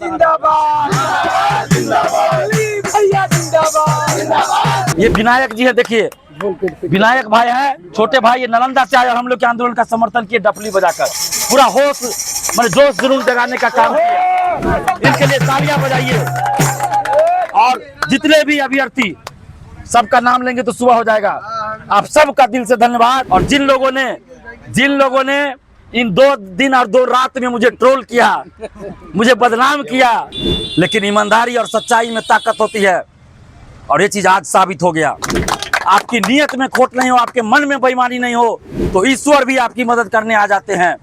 जिंदाबाद, दिलीप भैया जिंदाबाद। ये विनायक जी है, देखिए विनायक भाई है, छोटे भाई, ये नालंदा से आए और हम लोग के आंदोलन का समर्थन किए डफली बजाकर। पूरा होश मतलब जोश जुनून जगाने का काम किया। इनके लिए तालियां बजाइए। और जितने भी अभ्यर्थी, सबका नाम लेंगे तो सुबह हो जाएगा। आप सबका दिल से धन्यवाद। और जिन लोगों ने इन 2 दिन और 2 रात में मुझे ट्रोल किया, मुझे बदनाम किया, लेकिन ईमानदारी और सच्चाई में ताकत होती है और ये चीज आज साबित हो गया। आपकी नीयत में खोट नहीं हो, आपके मन में बेईमानी नहीं हो, तो ईश्वर भी आपकी मदद करने आ जाते हैं।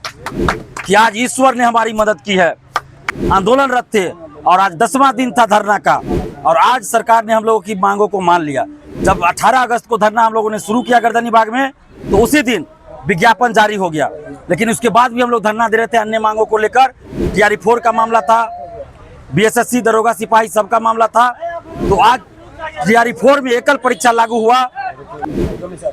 कि आज ईश्वर ने हमारी मदद की है। आंदोलनरत थे और आज 10वां दिन था धरना का, और आज सरकार ने हम लोगों की मांगों को मान लिया। जब 18 अगस्त को धरना हम लोगों ने शुरू किया गर्दनी बाग में, तो उसी दिन विज्ञापन जारी हो गया, लेकिन उसके बाद भी हम लोग धरना दे रहे थे अन्य मांगों को लेकर। TRE 4 का मामला था, BSSC दरोगा सिपाही सबका मामला था। तो आज TRE 4 में एकल परीक्षा लागू हुआ,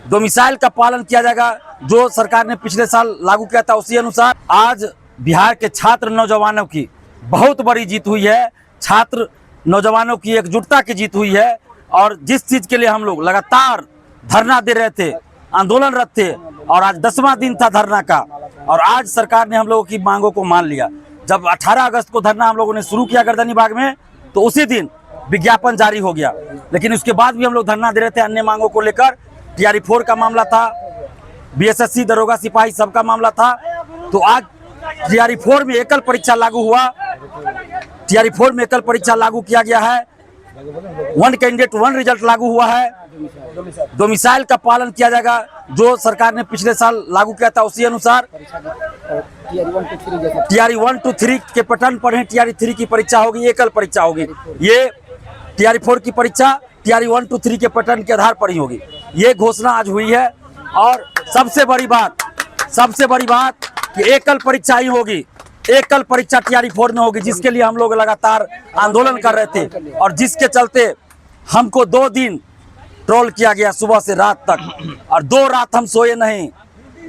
डोमिसाइल का पालन किया जाएगा, जो सरकार ने पिछले साल लागू किया था उसी अनुसार। आज बिहार के छात्र नौजवानों की बहुत बड़ी जीत हुई है, छात्र नौजवानों की एकजुटता की जीत हुई है। और जिस चीज के लिए हम लोग लगातार धरना दे रहे थे, आंदोलनरत थे, और आज 10वां दिन था धरना का, और आज सरकार ने हम लोगों की मांगों को मान लिया। जब 18 अगस्त को धरना हम लोगों ने शुरू किया गर्दनी बाग में, तो उसी दिन विज्ञापन जारी हो गया, लेकिन उसके बाद भी हम लोग धरना दे रहे थे अन्य मांगों को लेकर। TRE 4 का मामला था, BSSC दरोगा सिपाही सबका मामला था। तो आज TRE 4 में एकल परीक्षा लागू हुआ, TRE 4 में एकल परीक्षा लागू किया गया है। 1 कैंडिडेट 1 रिजल्ट लागू हुआ है, डोमिसाइल का पालन किया जाएगा, जो सरकार ने पिछले साल लागू किया था उसी अनुसार। TRE 1 to 3 के पैटर्न पर है, TRE 3 की परीक्षा होगी, एकल परीक्षा होगी। ये TRE 4 की परीक्षा TRE 1 to 3 के पैटर्न के आधार पर ही होगी। ये घोषणा आज हुई है। और सबसे बड़ी बात कि एकल परीक्षा ही होगी, एकल परीक्षा TRE 4 में होगी, जिसके लिए हम लोग लगातार आंदोलन कर रहे थे और जिसके चलते हमको 2 दिन ट्रोल किया गया सुबह से रात तक। और 2 रात हम सोए नहीं,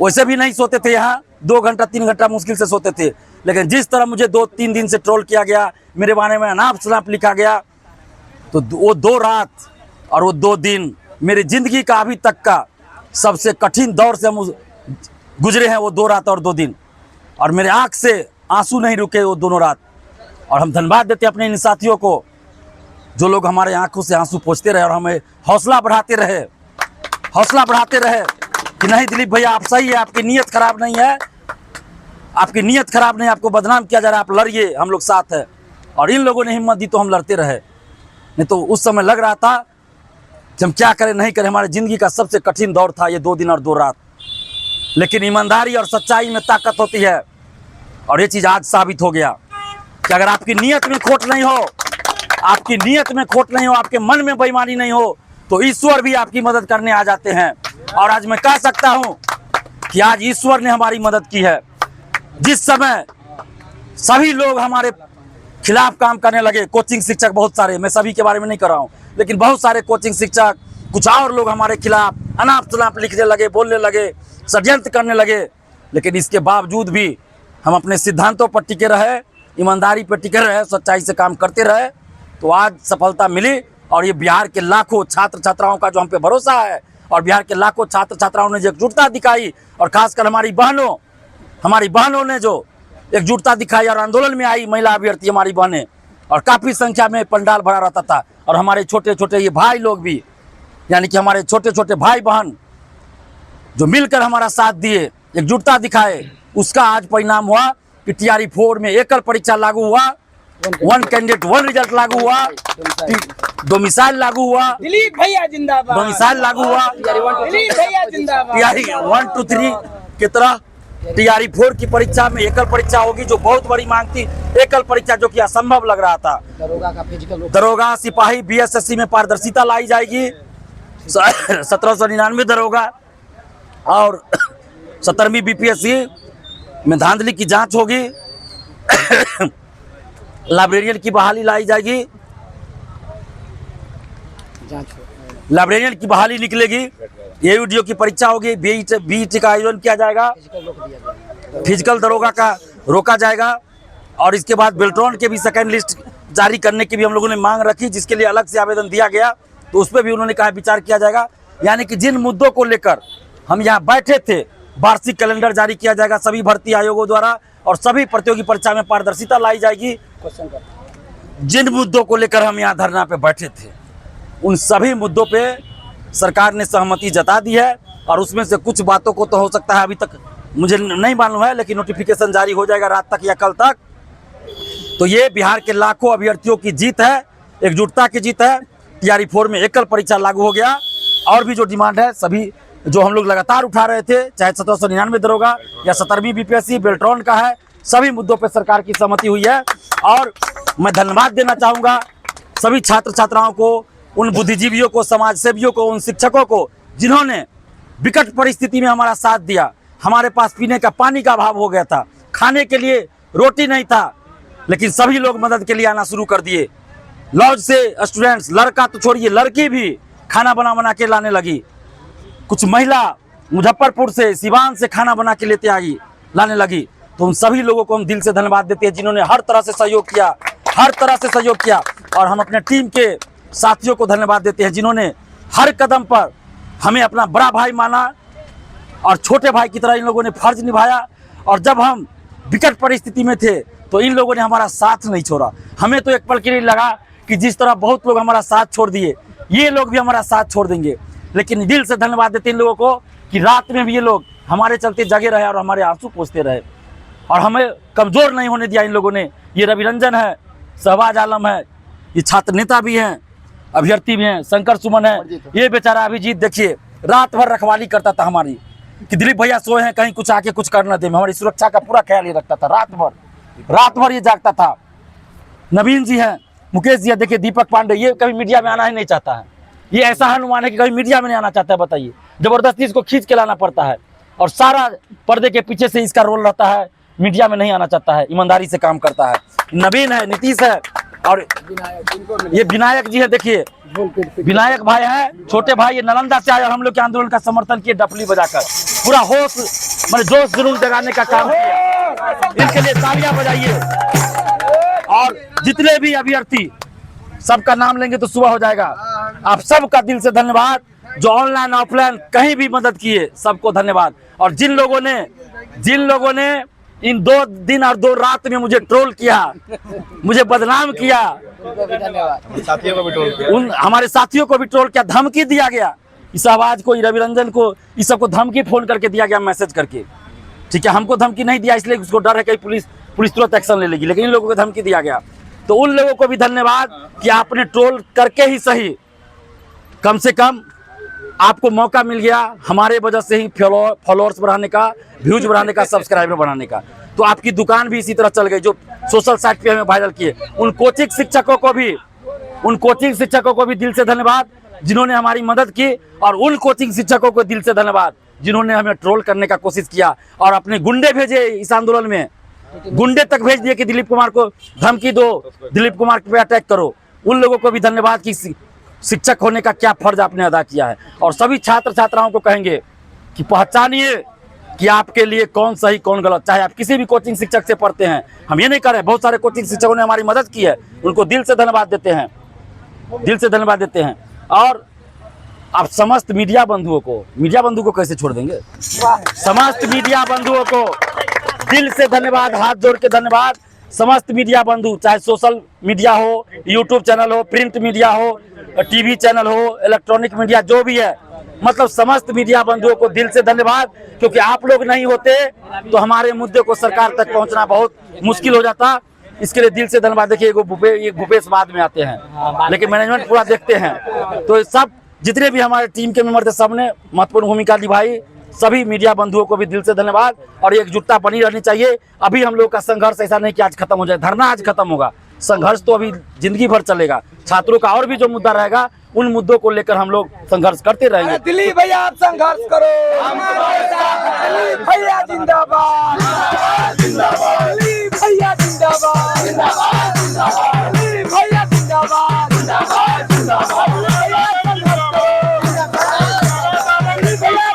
वैसे भी नहीं सोते थे, यहाँ 2 घंटा 3 घंटा मुश्किल से सोते थे। लेकिन जिस तरह मुझे 2-3 दिन से ट्रोल किया गया, मेरे बारे में अनाप शनाप लिखा गया, तो वो 2 रात और वो 2 दिन मेरी जिंदगी का अभी तक का सबसे कठिन दौर से हम गुजरे हैं। वो 2 रात और 2 दिन, और मेरे आँख से आंसू नहीं रुके वो दोनों रात। और हम धन्यवाद देते हैं अपने इन साथियों को, जो लोग हमारे आंखों से आंसू पोंछते रहे और हमें हौसला बढ़ाते रहे कि नहीं दिलीप भैया आप सही है, आपकी नीयत खराब नहीं है, आपको बदनाम किया जा रहा है, आप लड़िए, हम लोग साथ हैं। और इन लोगों ने हिम्मत दी तो हम लड़ते रहे, नहीं तो उस समय लग रहा था कि हम क्या करें नहीं करें। हमारी ज़िंदगी का सबसे कठिन दौर था ये 2 दिन और 2 रात। लेकिन ईमानदारी और सच्चाई में ताकत होती है, और ये चीज़ आज साबित हो गया कि अगर आपकी नीयत में खोट नहीं हो, आपके मन में बेईमानी नहीं हो, तो ईश्वर भी आपकी मदद करने आ जाते हैं। और आज मैं कह सकता हूं कि आज ईश्वर ने हमारी मदद की है। जिस समय सभी लोग हमारे खिलाफ काम करने लगे, कोचिंग शिक्षक बहुत सारे, मैं सभी के बारे में नहीं कर रहा हूं, लेकिन बहुत सारे कोचिंग शिक्षक, कुछ और लोग हमारे खिलाफ अनाप शनाप लिखने लगे, बोलने लगे, षड्यंत्र करने लगे, लेकिन इसके बावजूद भी हम अपने सिद्धांतों पर टिके रहे, ईमानदारी पर टिके रहे, सच्चाई से काम करते रहे, तो आज सफलता मिली। और ये बिहार के लाखों छात्र छात्राओं का जो हम पे भरोसा है, और बिहार के लाखों छात्र छात्राओं ने जो एकजुटता दिखाई, और खासकर हमारी बहनों ने जो एकजुटता दिखाई और आंदोलन में आई महिला अभ्यर्थी हमारी बहनें, और काफ़ी संख्या में पंडाल भरा रहता था। और हमारे छोटे छोटे ये भाई लोग भी, यानी कि हमारे छोटे छोटे भाई बहन जो मिलकर हमारा साथ दिए, एकजुटता दिखाए, उसका आज परिणाम हुआ कि TRE 4 में एकल परीक्षा लागू हुआ, 1 कैंडिडेट 1 रिजल्ट लागू हुआ, डोमिसाइल लागू हुआ, दिलीप भैया जिंदाबाद, डोमिसाइल लागू हुआ, दिलीप भैया जिंदाबाद। TRE 1 to 3 की तरह TRE 4 की परीक्षा में एकल परीक्षा होगी, जो बहुत बड़ी मांग थी। एकल परीक्षा जो कि असंभव लग रहा था। दरोगा सिपाही BSSC में पारदर्शिता लाई जाएगी, 1799 दरोगा और 17वीं BPSC में धांधली की जांच होगी। लाइब्रेरियन की बहाली लाई जाएगी, लाइब्रेरियन की बहाली निकलेगी। AUDO की परीक्षा होगी, BET का आयोजन किया जाएगा, फिजिकल दरोगा का रोका जाएगा, और इसके बाद बेल्ट्रॉन के भी सेकेंड लिस्ट जारी करने की भी हम लोगों ने मांग रखी, जिसके लिए अलग से आवेदन दिया गया, तो उस पर भी उन्होंने कहा विचार किया जाएगा। यानी कि जिन मुद्दों को लेकर हम यहाँ बैठे थे, वार्षिक कैलेंडर जारी किया जाएगा सभी भर्ती आयोगों द्वारा और सभी प्रतियोगी परीक्षा में पारदर्शिता लाई जाएगी। जिन मुद्दों को लेकर हम यहाँ धरना पे बैठे थे, उन सभी मुद्दों पे सरकार ने सहमति जता दी है और उसमें से कुछ बातों को तो हो सकता है अभी तक मुझे नहीं मालूम है, लेकिन नोटिफिकेशन जारी हो जाएगा रात तक या कल तक। तो ये बिहार के लाखों अभ्यर्थियों की जीत है, एकजुटता की जीत है। TRE 4 में एकल परीक्षा लागू हो गया और भी जो डिमांड है सभी जो हम लोग लगातार उठा रहे थे, चाहे 1799 दरोगा या 17वीं BPSC बेल्ट्रॉन का है, सभी मुद्दों पर सरकार की सहमति हुई है। और मैं धन्यवाद देना चाहूँगा सभी छात्र छात्राओं को, उन बुद्धिजीवियों को, समाज सेवियों को, उन शिक्षकों को जिन्होंने विकट परिस्थिति में हमारा साथ दिया। हमारे पास पीने का पानी का अभाव हो गया था, खाने के लिए रोटी नहीं था, लेकिन सभी लोग मदद के लिए आना शुरू कर दिए। लॉज से स्टूडेंट्स, लड़का तो छोड़िए लड़की भी खाना बना के लाने लगी। कुछ महिला मुजफ्फरपुर से, सिवान से खाना बना के लेते आई, लाने लगी। तो उन सभी लोगों को हम दिल से धन्यवाद देते हैं जिन्होंने हर तरह से सहयोग किया, हर तरह से सहयोग किया। और हम अपने टीम के साथियों को धन्यवाद देते हैं जिन्होंने हर कदम पर हमें अपना बड़ा भाई माना और छोटे भाई की तरह इन लोगों ने फर्ज निभाया। और जब हम विकट परिस्थिति में थे तो इन लोगों ने हमारा साथ नहीं छोड़ा। हमें तो एक पल के लिए लगा कि जिस तरह बहुत लोग हमारा साथ छोड़ दिए, ये लोग भी हमारा साथ छोड़ देंगे। लेकिन दिल से धन्यवाद देते इन लोगों को कि रात में भी ये लोग हमारे चलते जगे रहे और हमारे आंसू पोंछते रहे और हमें कमज़ोर नहीं होने दिया इन लोगों ने। ये रवि रंजन है, शहबाज आलम है, ये छात्र नेता भी हैं, अभ्यर्थी भी हैं, शंकर सुमन है। ये बेचारा अभिजीत देखिए रात भर रखवाली करता था हमारी कि दिलीप भैया सोए हैं कहीं कुछ आके कुछ कर न दे। हमारी सुरक्षा का पूरा ख्याल ये रखता था, रात भर ये जागता था। नवीन जी हैं, मुकेश जी है, देखिए दीपक पांडे, ये कभी मीडिया में आना ही नहीं चाहता है। ये ऐसा हनुमान है कि कभी मीडिया में नहीं आना चाहता है। बताइए, जबरदस्ती इसको खींच के लाना पड़ता है और सारा पर्दे के पीछे से इसका रोल रहता है, मीडिया में नहीं आना चाहता है, ईमानदारी से काम करता है। नवीन है, नीतीश है और ये विनायक जी है। देखिए विनायक भाई है, छोटे भाई, ये नालंदा से आए और हम लोग के आंदोलन का समर्थन किए डफली बजाकर, पूरा होश मतलब जोश जुनून जगाने का काम किया। इनके लिए तालियां बजाइए। और जितने भी अभ्यर्थी, सबका नाम लेंगे तो सुबह हो जाएगा। आप सबका दिल से धन्यवाद, जो ऑनलाइन ऑफलाइन कहीं भी मदद किए, सबको धन्यवाद। और जिन लोगों ने इन 2 दिन और 2 रात में मुझे ट्रोल किया, मुझे बदनाम किया, साथियों को भी ट्रोल किया, उन हमारे साथियों को भी ट्रोल किया, धमकी दिया गया। इस आवाज को, रवि रंजन को, इस सबको धमकी फोन करके दिया गया, मैसेज करके। ठीक है, हमको धमकी नहीं दिया इसलिए उसको डर है कहीं पुलिस तुरंत एक्शन ले लेगी, लेकिन इन लोगों को धमकी दिया गया। तो उन लोगों को भी धन्यवाद कि आपने ट्रोल करके ही सही, कम से कम आपको मौका मिल गया हमारे वजह से ही फॉलोअर्स बढ़ाने का, व्यूज बढ़ाने का, सब्सक्राइबर बढ़ाने का। तो आपकी दुकान भी इसी तरह चल गई, जो सोशल साइट पे हमें वायरल किए। उन कोचिंग शिक्षकों को भी दिल से धन्यवाद जिन्होंने हमारी मदद की, और उन कोचिंग शिक्षकों को दिल से धन्यवाद जिन्होंने हमें ट्रोल करने का कोशिश किया और अपने गुंडे भेजे इस आंदोलन में, गुंडे तक भेज दिए कि दिलीप कुमार को धमकी दो, दिलीप कुमार पे अटैक करो। उन लोगों को भी धन्यवाद कि शिक्षक होने का क्या फर्ज आपने अदा किया है। और सभी छात्र छात्राओं को कहेंगे कि पहचानिए कि आपके लिए कौन सही कौन गलत, चाहे आप किसी भी कोचिंग शिक्षक से पढ़ते हैं। हम ये नहीं कर रहे, बहुत सारे कोचिंग शिक्षकों ने हमारी मदद की है, उनको दिल से धन्यवाद देते हैं, दिल से धन्यवाद देते हैं। और आप समस्त मीडिया बंधुओं को कैसे छोड़ देंगे, समस्त मीडिया बंधुओं को दिल से धन्यवाद, हाथ जोड़ के धन्यवाद। समस्त मीडिया बंधु, चाहे सोशल मीडिया हो, यूट्यूब चैनल हो, प्रिंट मीडिया हो, टीवी चैनल हो, इलेक्ट्रॉनिक मीडिया जो भी है, मतलब समस्त मीडिया बंधुओं को दिल से धन्यवाद, क्योंकि आप लोग नहीं होते तो हमारे मुद्दे को सरकार तक पहुंचना बहुत मुश्किल हो जाता। इसके लिए दिल से धन्यवाद। देखिए ये भूपेश बाद में आते हैं, लेकिन मैनेजमेंट पूरा देखते हैं। तो सब जितने भी हमारे टीम के मेंबर थे, सबने महत्वपूर्ण भूमिका निभाई। सभी मीडिया बंधुओं को भी दिल से धन्यवाद। और एकजुटता बनी रहनी चाहिए। अभी हम लोग का संघर्ष ऐसा नहीं कि आज खत्म हो जाए, धरना आज खत्म होगा, संघर्ष तो अभी जिंदगी भर चलेगा। छात्रों का और भी जो मुद्दा रहेगा, उन मुद्दों को लेकर हम लोग संघर्ष करते रहेंगे। दिलीप भैया आप संघर्ष करो, हमारे साथ दिलीप भैया जिंदाबाद।